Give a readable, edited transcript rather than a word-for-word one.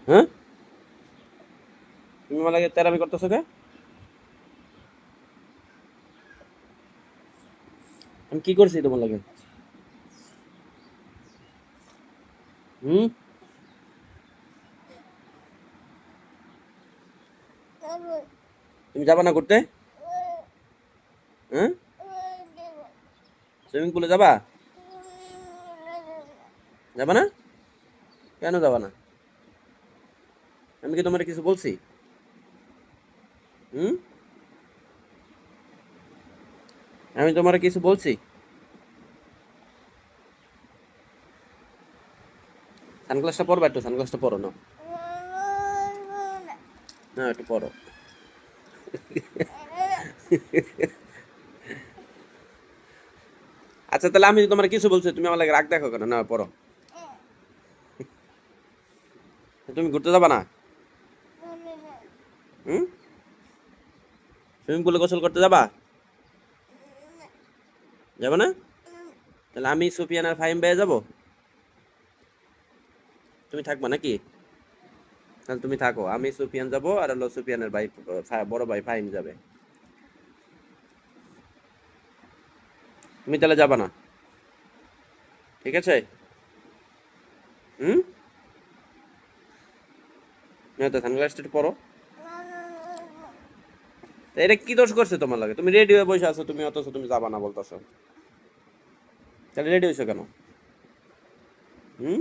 হ্যাঁ, তুমি আমার লাগে তেরামি করতেছো কে? আমি কি করছি তোমার লাগে? হুম, তুমি যাবা না ঘুরতে? হ্যাঁ, সুইমিং পুলে যাবা? যাবা না? কেন যাবা না? আমি কি তোমার কিছু বলছি? হুম, আমি তোমার কিছু বলছি? সানগ্লাসটা পরবা, একটু সানগ্লাসটা পরো না। না, একটু পরো। আচ্ছা, তাহলে আমি তোমার কিছু বলছি, তুমি আমার লাগে রাগ দেখো কেন? না, পরো। তুমি ঘুরতে যাবা না? হুম, সুইমিং পুলে গোসল করতে যাবা? যাবে না? তাহলে আমি সুফিয়ান আর ফাহিম ভাইয়া যাবো? তুমি থাকবা নাকি? তাহলে তুমি থাকো, আমি সুফিয়ান যাবো, আর হলো সুফিয়ানের ভাই, বড় ভাই ফাহিম যাবে। তুমি তাহলে যাবা না? ঠিক আছে? হুম, না তো সানগ্লাসটা একটু পরো। তা এটা কি দোষ করছে তোমার লাগে? তুমি রেডি হয়ে বসে আছো, তুমি অথচ তুমি যাবা না বলতেছো। তাহলে রেডি হয়েছো কেন? হুম,